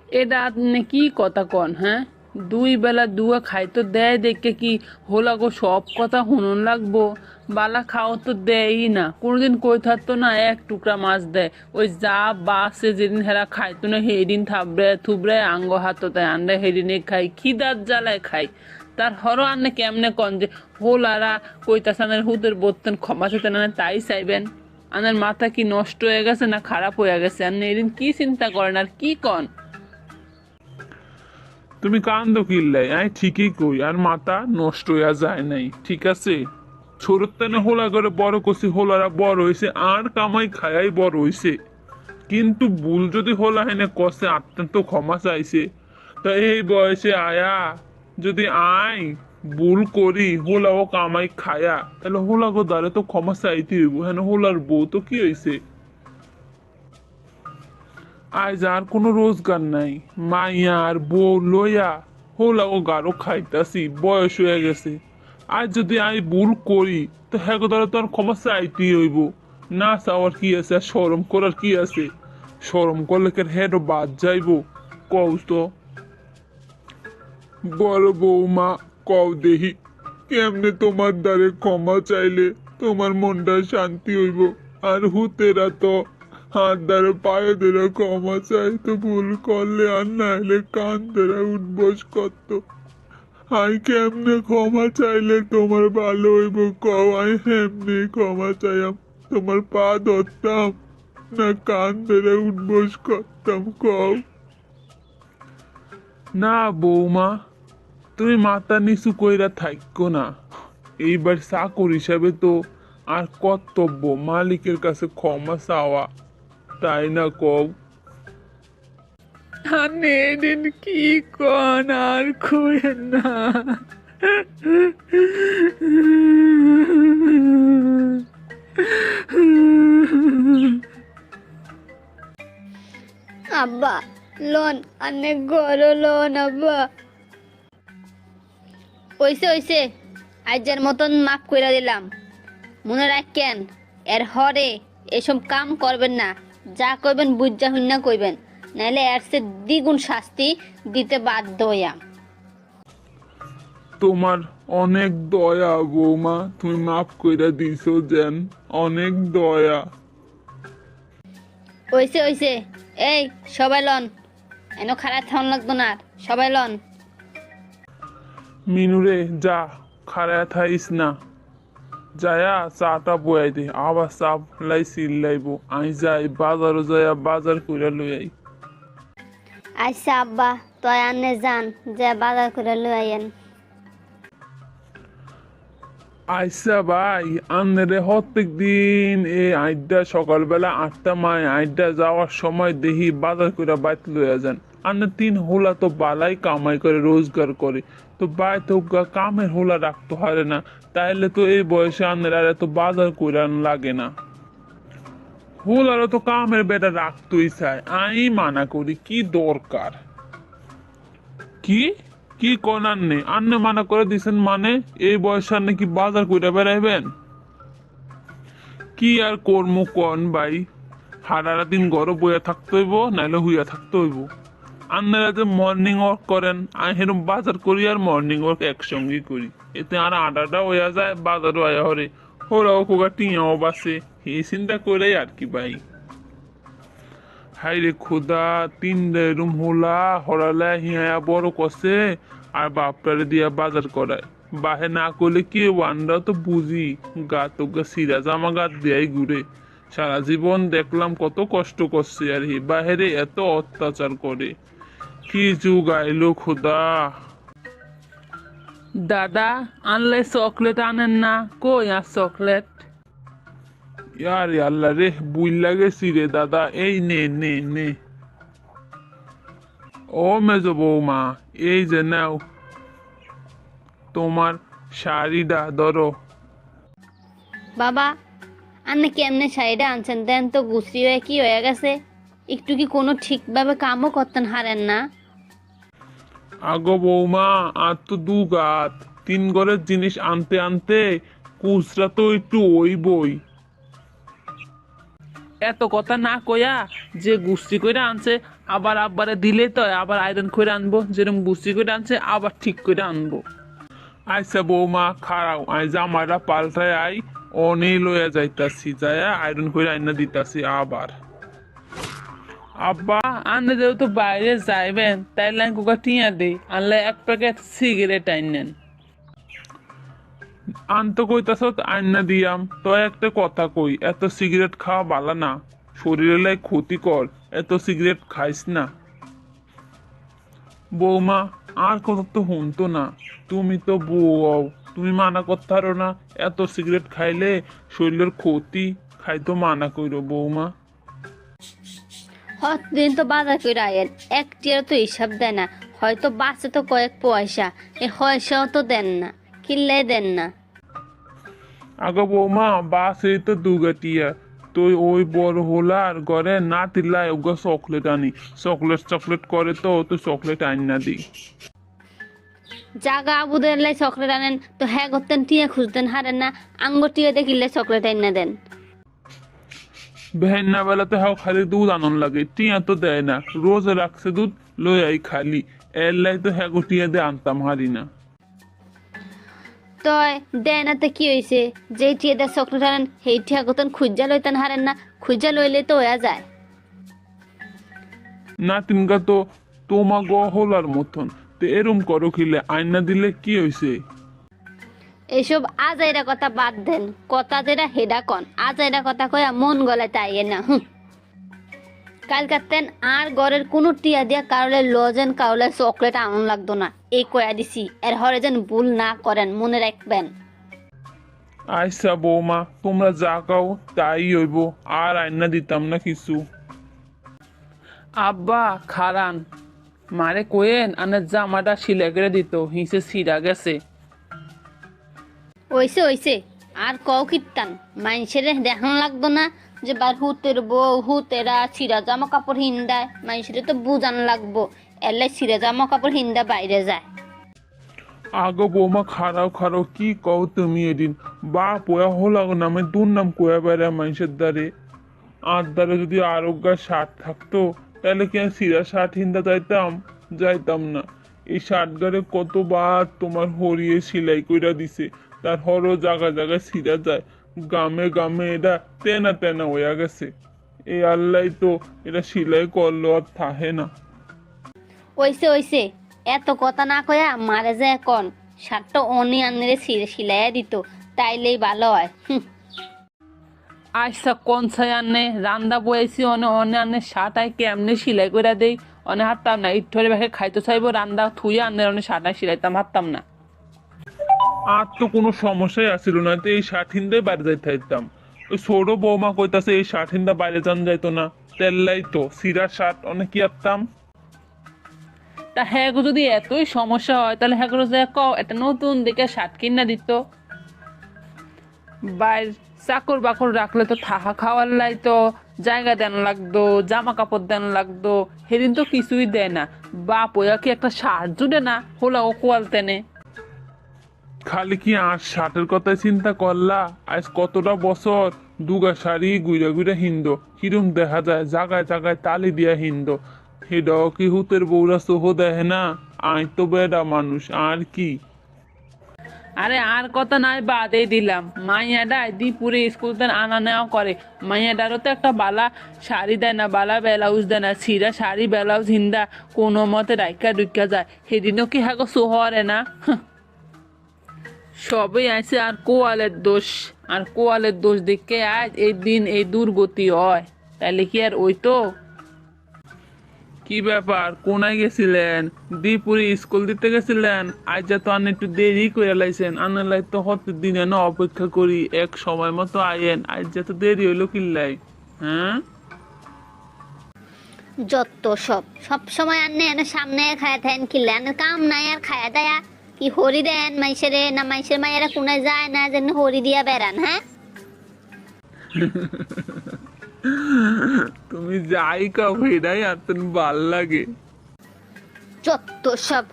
এটা আপনি কি কথা কন, হ্যাঁ? দুই বেলা দুয়া খাইতো দেয় দেখে কি হোলা গো সব কথা শুনুন লাগবো? বালা খাও তো দেয়ই না, কোনোদিন কই থাকতো না এক টুকরা মাছ দেয়। ওই যা বাসে যেদিন হেরা খাইতো না সেদিন থাবড়ে থুবড়ে আঙ্গ হাততে আনলে সেদিনে খাই, খিদার জ্বালায় খাই। তার হরো আনলে কেমনে কন যে হোলারা কইতাসানের হুদের বলতেন ক্ষমা চেতে না তাই চাইবেন? আনের মাথা কি নষ্ট হয়ে গেছে না খারাপ হয়ে গেছে? আপনি এদিন কি চিন্তা করেন আর কি কন? তুমি কান্দো কিল্লাই, আই ঠিকই কই, আর মাথা নষ্ট হইয়া যায় নাই, ঠিক আছে? ছোটর তেনে হোলা করে বড় করছি, হোলারা বড় হইছে আর কামাই খায়াই বড় হইছে। কিন্তু ভুল যদি হোলা হেনে কষে আত্মা তো ক্ষমা চাইছে। তা এই বয়সে আয়া যদি আই ভুল করি হোলা ও কামাই খায়া, তাহলে হোলা গো দ্বারে তো ক্ষমা চাইতে হইব। হেন হোলার বউ তো কি হইছে? আজ আর কোনো রোজগার নাই, মাইয়া আর বউ লইয়া হোলা ও গারো খাইতাছি, বয়স হয়ে গেছে। আজ যদি আমি ভুল করি তো হ্যাঁ দ্বারা তো আর ক্ষমা চাইতেই হইব। না চাওয়ার কি আছে, আর শরম করার কি আছে? শরম করলে কে হেডও বাদ যাইব? কও তো। বড় বৌমা, কও দেহি কেমনে তোমার দ্বারে ক্ষমা চাইলে তোমার মনটা শান্তি হইব। আর হুতেরা তো হাত দ্বারা পায়ে ধরে ক্ষমা চাইতো ভুল করলে, আর না হলে কান ধরে উঠবস করতো। আই কেমনে ক্ষমা চাইলে তোমার ভালো হইব কও? আই হেমনি ক্ষমা চাইয়াম তোমার পা ধরতাম না কান ধরে উঠবস করতাম কও? না বৌমা, তুমি মাথা নিচু কইরা থাইকো না। এইবার চাকর হিসাবে তো আর কর্তব্য মালিকের কাছে ক্ষমা চাওয়া, তাই না কও? আপনি এদিন কি কন আর খুঁয়েন না। আব্বা, লোন অনেক বড় লোন আব্বা। ওইসে আজের মতন মাফ কইরা দিলাম। মনে রাখেন, এর হরে এসব কাম করবেন না। যা কইবেন বুঝা হুন্না কইবেন, নাইলে এর সে দ্বিগুণ শাস্তি দিতে বাধ্য হইয়াম। তোমার অনেক দয়া বৌমা, তুমি মাফ কইরা দিছো যেন, অনেক দয়া। ওইসে এই সবাই লন, এন খারাপ থাউন লাগতো না আর, সবাই লন। মিনুরে যা, খারায় থাইস না, যায়া চাটা বয়াই দে, আবার চা লাই চিল্লাইব। আই যাই বাজারও যায়া বাজার কইরা লই আই। আচ্ছা আব্বা, তয় আনে যান, যে বাজার করে লই আইয়েন। আইসা ভাই, আন্নারে প্রত্যেক দিন এই আড্ডা সকালবেলা 8টা মায় আড্ডা যাওয়ার সময় দেখি বাজার করে বাইত লইয়া যান। আন্না 3 হোলা তো বালাই কামাই করে রোজগার করে, তো বাইতে কামের হোলা রাখতে হারে না। তাইলে তো এই বয়সে আন্নের আর এত বাজার করে লাগে না। হোলারও তো কামের বেটা রাখতেই চায়, আমি মানা করি কি দরকার? কি কি কোন আন্নে আন্নে মানা করে দিছেন মানে? এই বয়সে আন্নে কি বাজার কইরা বেড়াইবেন? কি আর কর্ম কন ভাই, সারাটা দিন ঘরে বইয়া থাকতে হইব নাইলে হুইয়া থাকতে হইব। আপনারা যে মর্নিং ওয়াক করেন, আমি সেরকম বাজার করি আর মর্নিং ওয়াক একসঙ্গেই করি। এতে আর আডাটা হইয়া যায়, বাজারও আয়া হরে, ওরাও কোকা টিয়াও বাসে। এই চিন্তা করেই আর কি ভাই। হাই রে খোদা, 3 রুম হোলা হরালা হিয়া বড় কষে আর বাপটারে দিয়া বাজার করায়। বাহে না করলে কি ওয়ানরা তো বুঝি, গা তো গা সিরা জামা গাত দেয়াই ঘুরে। সারা জীবন দেখলাম কত কষ্ট করছে, আর হি বাহিরে এত অত্যাচার করে। কি যুগ আইলো খোদা। দাদা, আনলে চকলেট আনেন না? কই আর চকলেট? ইয়ারে আল্লাহ রে, বুইল্লা গেছি রে দাদা, এই নে নে নে। ও মেজো বৌমা, এই যে নাও তোমার শাড়িটা ধরো। বাবা, আন্নে কেমনে শাড়িটা আনছেন দেন তো, গুছরি হয়ে কি হয়ে গেছে? একটু কি কোনো ঠিকভাবে কামও করতেন হারেন না? আগো বৌমা, আর তো 2 গাত, 3 ঘরের জিনিস আনতে আনতে কুচরা তো একটু ওই বই। এত কথা না কইয়া যে গুস্তি কইরা আনছে আবার আব্বারে দিলে তো আবার আয়রন করে আনবো, যেরকম বুসি করে আনছে আবার ঠিক করে আনবো। আচ্ছা বৌমা খারাও, আই জামাটা পাল্টায় আই অনেক লইয়া যাইতাছি, যায়া আয়রন করে আইনা দিতাছি আবার। আব্বা আনলে যেহেতু বাইরে যাইবেন তাইলে আমি কোকা টিয়া দিই, আনলে এক প্যাকেট সিগারেট আইনেন। আনতো কইতাছ আইনা দিয়াম, তো একটা কথা কই, এত সিগারেট খাওয়া ভালো না, শরীরে লাই ক্ষতিকর, এত সিগারেট খাইস না। বৌমা আর কথা তো শুনতো না, তুমি তো বউ, তুমি মানা করতে পারো না, এত সিগারেট খাইলে শরীরের ক্ষতি, খাইতো মানা কইরো বৌমা। দিন তো বাজার করে আয়েন, এক টিয়ার তো হিসাব দেয় না, হয়তো বাঁচে তো কয়েক পয়সা, এ পয়সাও তো দেন না, কিনলে দেন না। আগে বৌমা বাস এই তো দুগাটিয়া, তো ওই বড় হোলার ঘরে না তিল্লায় ওগা চকলেট আনি, চকলেট চকলেট করে তো তো চকলেট আনি না দিই। জাগা আবুদের লাই চকলেট আনেন তো হ্যাঁ করতেন টিয়া খুঁজতেন হারেন না, আঙ্গ টিয়া দেখিলে চকলেট আইনা দেন। ভেন্না বেলাতে হাও খালি দুধ আনন লাগে, টিয়া তো দেয় না, রোজ রাখছে দুধ লই আই খালি, এর লাই তো হ্যাঁ টিয়া দিয়ে আনতাম হারি না। তয় দেয় না তো কি হয়েছে, যেই টিয়া দেয় চকলেট আনেন সেই টিয়া করতেন খুঁজা লইতেন হারেন না, খুঁজা লইলে তো হয়ে যায়। না তিনকা তো তোমা গ হোলার মতন, তো এরম করো খিলে আইনা দিলে কি হয়েছে? এইসব আজাইরা কথা বাদ দেন, কথা যেটা হেডা কন, আজাইরা কথা কয়া মন গলায় তাইয়ে না। কাল কাতেন আর ঘরের কোনো টিয়া দিয়া কারলে লজেন কারলে চকলেট আনন্দ লাগতো না, এই কয়া দিছি, এর হরে যেন ভুল না করেন, মনে রাখবেন। আচ্ছা বৌমা তোমরা যা কাও তাই হইব, আর আইনা দিতাম না কিছু। আব্বা খারান, মারে কোয়েন আনে জামাটা সিলাই করে দিত, হিসে ছিঁড়া গেছে। ওইসে ওইসে আর কও কীর্তান, মানুষের দেখান লাগতো না যে বার হুতের বউ হুতেরা ছিঁড়া জামা কাপড় হিন্দায়, মানুষের তো বুঝান লাগবো, এলাই ছিঁড়া জামা কাপড় হিন্দা বাইরে যায়। আগো বৌমা খারাও খারাও কি কও তুমি এদিন, বা পোয়া হলো নামে দুর্নাম কোয়া বেড়া মানুষের দ্বারে, আর দ্বারে যদি আরোগ্য শার্ট থাকতো তাহলে কি আমি সিরা শার্ট হিন্দা যাইতাম? যাইতাম না। এই শার্ট গারে কতবার তোমার হরিয়ে সেলাই কইরা দিছে, তার হরও জায়গা জায়গায় ছিঁড়া যায়, গামে গামে এটা তেনা তেনা হইয়া গেছে, এই আল্লাহ তো এটা সেলাই করলো আর থাহে না। ওইসে ওইসে এত কথা না কয়া মারে যে এখন শার্টটা অনি আনলে সিলাইয়া দিত, তাইলেই ভালো হয়। আচ্ছা কোন ছাই আনে রান্দা বয়েছি, অনে অনে আনে শাটাই কেমনে সিলাই করে দেই, অনে হারতাম না, ইট্ঠরে ব্যাগে খাইতে চাইবো রান্দা থুয়ে আনে অনে শাটাই সিলাইতাম, হারতাম না। আর তো কোনো সমস্যাই আসছিল না, তো এই শার্ট হিন্দে বাইরে যাইতে হইতাম। ওই ছোট বৌমা কইতাছে এই শার্ট হিন্দা বাইরে যান যাইতো না, তেল্লাই তো সিরা শার্ট অনেক কি আরতাম। তা হ্যাঁ গো, যদি এতই সমস্যা হয় তাহলে হ্যাঁ যে কও একটা নতুন দেখে শার্ট কিনা দিত, বাইর চাকর বাকর রাখলে তো থাকা খাওয়ার লাই তো জায়গা দেন লাগতো, জামা কাপড় দেন লাগতো, সেদিন তো কিছুই দেয় না, বাপ ওয়া কি একটা শার্ট জুড়ে না হলা ও কোয়াল তেনে। খালি কি আর শার্টের কথাই চিন্তা করলা, আজ কতটা বছর দুগা শাড়ি গুইরা গুইরা হিন্দো, কিরম দেখা যায় জাগায় জাগায় তালি দিয়া হিন্দো, হেডাও কি হুতের বউরা সোহ দেয় না, আই তো বেডা মানুষ আর কি। আরে আর কথা নাই বাদই দিলাম, মাইয়াডা পুরে স্কুল তেন আনা নেওয়া করে, মাইয়াডারও তো একটা বালা শাড়ি দেয় না, বালা ব্লাউজ দেয় না, ছিঁড়া শাড়ি ব্লাউজ হিন্দা কোনো মতে রাইকা ডুইকা যায়, সেদিনও কি হ্যাঁ সোহরে না। সবই আছে আর কোয়ালের দোষ, আর কোয়ালের দোষ দেখে আজ এই দিন এই দুর্গতি হয়, তাইলে কি আর ওই তো। কি ব্যাপার কোনায় গেছিলেন? দিপুরে স্কুল দিতে গেছিলেন? আজ যা তো আন একটু দেরি করে লাইছেন, আনালাই তো হত দিনে না অপেক্ষা করি এক সময় মতো আইয়েন, আজ যা তো দেরি হইলো কিল্লাই। হ্যাঁ যত সব সব সময় আনে এনে সামনে খায়া থাকেন, কিনলে আনে কাম নাই আর খায়া দেয়া কি হরি দেন মাইসেরে না, মাইসের মায়েরা কোনায় যায় না যেন হরি দিয়া বেড়ান। হ্যাঁ তুমি যাই কাও এটাই আর ভাল লাগে। যত সব